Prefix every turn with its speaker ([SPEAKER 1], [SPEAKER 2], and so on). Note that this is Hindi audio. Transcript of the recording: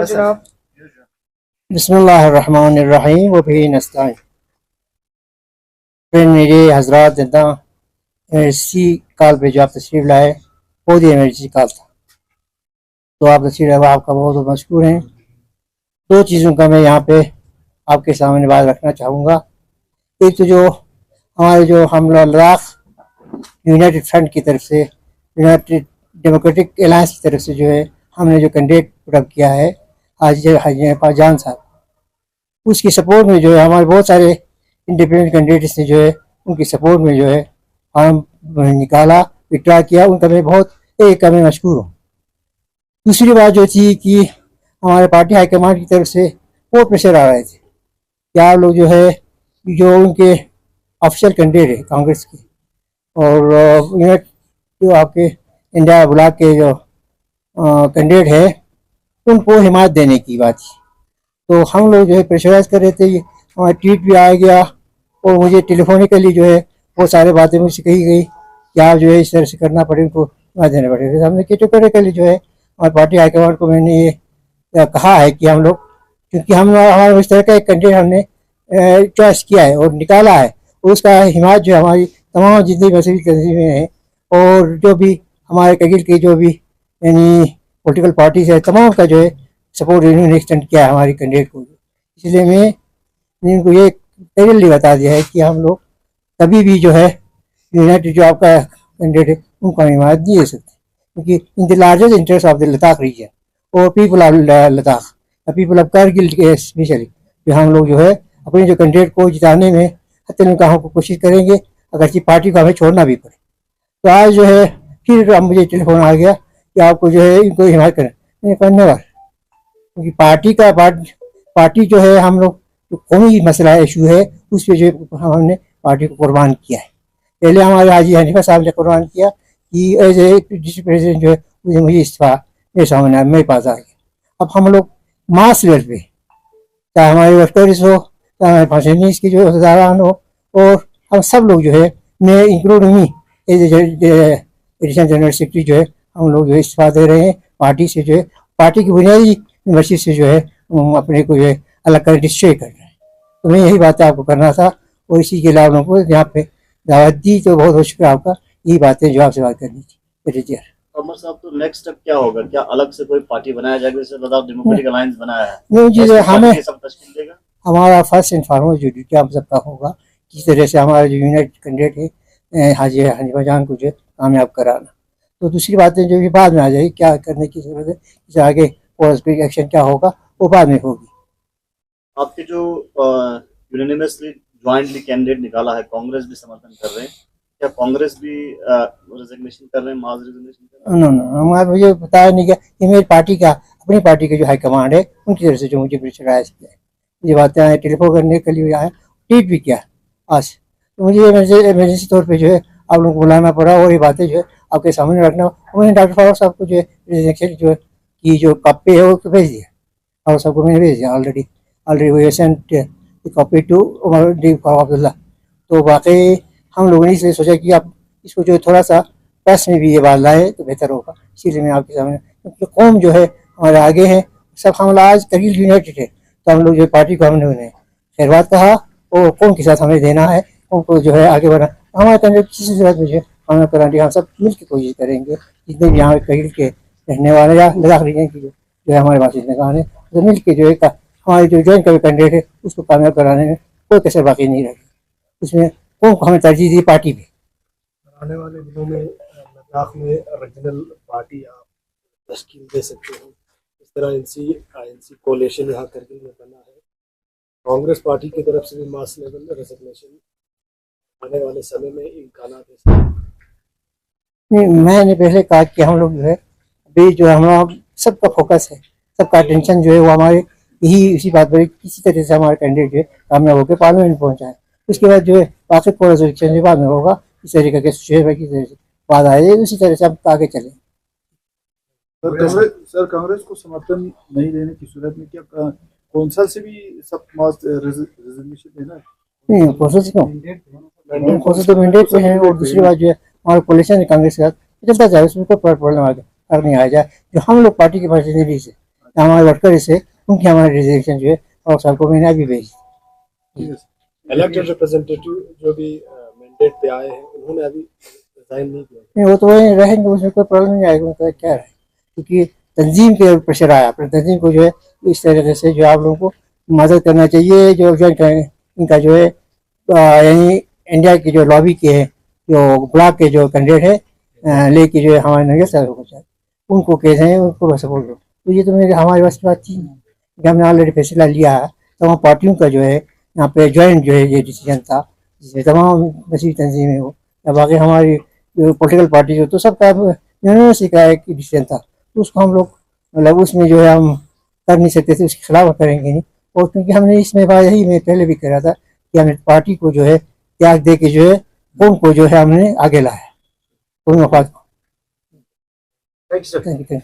[SPEAKER 1] जनाब।
[SPEAKER 2] बिस्मिल्लाहिर्रहमानिर्रहीम व बिही नस्ताईन। फिर मेरे हजरात इसी कॉल पे जो आप तशरीफ़ लाए बहुत ही इमरजेंसी कॉल था, तो आप तशरीफ़ लाए आपका बहुत बहुत मशकूर हैं। दो चीज़ों का मैं यहाँ पे आपके सामने बात रखना चाहूँगा। एक तो जो हमारे जो हम लद्दाख यूनाइटेड फ्रंट की तरफ से, यूनाइटेड डेमोक्रेटिक अलायंस की तरफ से जो है हमने जो कैंडिडेट पुटअप किया है हाजी पाजान साहब, उसकी सपोर्ट में जो है हमारे बहुत सारे इंडिपेंडेंट कैंडिडेट्स ने जो है उनकी सपोर्ट में जो है फॉर्म निकाला, विड्रा किया। उनका मैं बहुत एक मैं मशहूर हूँ। दूसरी बात जो थी कि हमारे पार्टी हाईकमान की तरफ से बहुत प्रेशर आ रहे थे कि आप लोग जो है जो उनके ऑफिशियल कैंडिडेट है कांग्रेस के और यूनाइट जो आपके इंडिया ब्लॉक के जो कैंडिडेट है उनको हिमायत देने की बात थी। तो हम लोग जो है प्रेशराइज कर रहे थे। हमारा ट्वीट भी आ गया और मुझे टेलीफोनिकली जो है बहुत सारी बातें मुझसे कही गई कि आप जो है इस तरह से करना पड़े, उनको हिमायत देना पड़ेगा। हमने कैटेगोरिकली जो है हमारी पार्टी हाईकमान को मैंने ये कहा है कि हम लोग, क्योंकि हम हमारे इस तरह का एक कैंडिडेट हमने चॉइस किया है और निकाला है, और उसका हिमायत जो हमारी तमाम जितनी मजहबी तंजीमें हैं और जो भी हमारे कबील की जो भी यानी पॉलिटिकल पार्टीज है तमाम का जो है सपोर्ट इन्होंने एक्सटेंड किया है हमारी कैंडिडेट को। इसलिए मैं इनको ये क्लियरली बता दिया है कि हम लोग कभी भी जो है यूनाइटेड जो आपका कैंडिडेट है उनको हम हिमायत नहीं दे सकते, क्योंकि in the largest interest of the Ladakh reason और people of Ladakh, people of Kargil specially, जो हम लोग जो है अपने जो कैंडिडेट को जिताने में हत्या निकाहों को कोशिश करेंगे, अगर पार्टी को हमें छोड़ना भी पड़े। तो आज जो है फिर अब मुझे टेलीफोन आ गया कि आपको जो है इनको हिमायत करना, धन्यवाद। क्योंकि पार्टी जो है हम लोग जो कौमी मसला इशू है उस पर जो हमने पार्टी को कुर्बान किया है। पहले हमारे हाजी हनीफा साहब ने कुर्बान किया कि एज ए डिस्ट्रिक्ट प्रेसिडेंट जो है मुझे इस्तीफा मेरे सामने मेरे पास आ गया। अब हम लोग मास लेवल पे, चाहे हमारे वर्कर्स हो, चाहे हमारे फंक्शनरीज के जो हजारान हो, और हम सब लोग जो है मैं include me as additional general secretary जो है हम लोग जो है इस्तीफा दे रहे हैं पार्टी से, जो है पार्टी की बुनियादी मस्जिद से जो है अपने को जो है अलग कर डिस्ट्रॉय कर रहे हैं। तो मैं यही बातें आपको करना था और इसी के लिए आप लोगों को यहाँ पे दावत दी, तो बहुत बहुत शुक्रिया आपका। यही बातें जो आपसे बात करनी थी।
[SPEAKER 3] अमर साहब, तो नेक्स्ट स्टेप क्या होगा? क्या अलग से कोई पार्टी बनाया जाएगा जैसे लद्दाख डेमोक्रेटिक अलायंस बनाया है?
[SPEAKER 2] नहीं जी, हमें
[SPEAKER 3] सब तश्कील देगा।
[SPEAKER 2] हमारा फर्स्ट एंड फॉरमोस्ट जो ड्यूटी हम सबका होगा किस तरह से हमारा जो यूनाइटेड कैंडिडेट है हाजी हनीफा जान को जो है कामयाब कराना। तो दूसरी बातें जो भी बाद में आ जाएगी, क्या करने की जरूरत है, इसे आगे पॉलिटिकल एक्शन क्या होगा वो बाद में होगी।
[SPEAKER 3] आपके जो यूनानिमसली ज्वाइंटली कैंडिडेट निकाला है, कांग्रेस भी समर्थन कर रहे हैं, क्या कांग्रेस भी रेजिग्नेशन कर रहे हैं, मास रेजिग्नेशन कर रहे हैं?
[SPEAKER 2] नो, हमारा मुझे बताया नहीं गया कि मेरी पार्टी का, अपनी पार्टी के जो हाईकमांड है उनकी तरफ से जो मुझे प्रेशराइज किया है, मुझे बातें आए टेलीफोन करने के लिए आया, ट्वीट भी किया आज। तो मुझे इमरजेंसी तौर पर जो है आप लोगों को बुलाना पड़ा और ये बातें जो है आपके सामने रखना। मैंने डॉक्टर फारूक साहब को जो है रिजेक्शन जो है की जो कॉपी है वो भेज दिया, फारूक साहब को मैंने भेज दिया ऑलरेडी वो सेंट कॉपी टू अब्दुल्ला। तो वाकई हम लोगों ने इसलिए सोचा कि आप इसको जो थोड़ा सा प्रेस में भी ये बात लाए तो बेहतर होगा, इसीलिए मैं आपके सामने, क्योंकि कौम जो है हमारे आगे है, सब हम आज करीब यूनाइटेड है, तो हम लोग जो पार्टी को हमने उन्हें खैरबाद कहा और कौम के साथ हमें देना है, उनको जो है आगे बढ़ा। हमारे कैंडिडेट किसी सूरत में जो है हमें कराने हम सब मिल के कोशिश करेंगे, जितने भी यहाँ करीब के रहने वाले या लद्दाख रीजन की जो है हमारे बासिंदगान है, तो मिल के जो है हमारे जो ज्वाइन का कैंडिडेट है उसको कामयाब कराने में कोई कसर बाकी नहीं रहेगी। उसमें कौन को हमें तरजीह दी पार्टी भी।
[SPEAKER 1] आने वाले दिनों में लद्दाख में रीजनल पार्टी आप तश्कील दे सकते हो, इस तरह INC कोलिशन यहाँ करगिल में बना है, कांग्रेस पार्टी की तरफ से भी मास लेवल रेजिग्नेशन आने वाले समय में इम्कानात है?
[SPEAKER 2] नहीं, मैंने पहले कहा कि हम लोग जो है अभी जो है हम सबका फोकस है, सबका अटेंशन जो है वो हमारे यही इसी बात पर किसी तरह से हमारा कैंडिडेट जो है कामयाब होकर पार्लियामेंट में पहुंचा है। उसके बाद जो है बाकी पॉलिटिक्स इलेक्शन बाद में होगा, इस तरीके के सिचुएशन की तरह से बात आ जाएगी, उसी तरह से हम आगे चलें।
[SPEAKER 4] सर कांग्रेस को समर्थन नहीं देने की सूरत में क्या कौंसल से भी सब मास रेजिग्नेशन देना है?
[SPEAKER 2] नहीं, कौंसल क्यों, कौंसल तो मैंडेट पे है। और दूसरी बात जो है हमारा कोलिशन है कांग्रेस के साथ चलता जाए, उसमें कोई प्रॉब्लम फर्क नहीं आ जाए। जो हम लोग पार्टी के प्रतिनिधि से हमारे वर्कर से उनकी हमारी रिजर्वेशन जो है और सबको मैंने अभी भेजी।
[SPEAKER 4] ठीक है सर।
[SPEAKER 1] इलेक्टेड रिप्रेजेंटेटिव जो भी मैंडेट पे आए हैं उन्होंने अभी रिजाइन नहीं किया।
[SPEAKER 2] नहीं वो तो वहीं रहेंगे, उसमें कोई प्रॉब्लम नहीं आएगा, उनका क्या है, क्योंकि तंजीम के प्रेशर आया, अपने तंजीम को जो है इस तरीके से जो आप लोगों को मदद करना चाहिए, जो ज्वाइन करेंगे इनका जो है यानी इंडिया की जो लॉबी के है, जो ब्लॉक के जो कैंडिडेट है लेके जो है हमारे नगर सर को चाहिए, उनको केस हैं, उनको बस बोल दो। तो ये तो मेरे हमारे पास की बात थी कि हमने ऑलरेडी फैसला लिया है, तमाम पार्टियों का जो है यहाँ पे ज्वाइंट जो है ये डिसीजन था, जिसमें तमाम मसीही तंजीमें हो या बाकी हमारी जो पॉलिटिकल पार्टी हो, तो सबका यूनिवर्सिटी का एक डिसीजन था, तो उसको हम लोग मतलब उसमें जो है हम कर नहीं सकते थे, उसके खिलाफ करेंगे नहीं। और क्योंकि हमने इसमें बात यही मैं पहले भी कह रहा था कि हमने पार्टी को जो है त्याग दे के जो है उनको जो है हमने आगे लाया, कोई मफाद।
[SPEAKER 1] Thank you sir.
[SPEAKER 2] Thank you.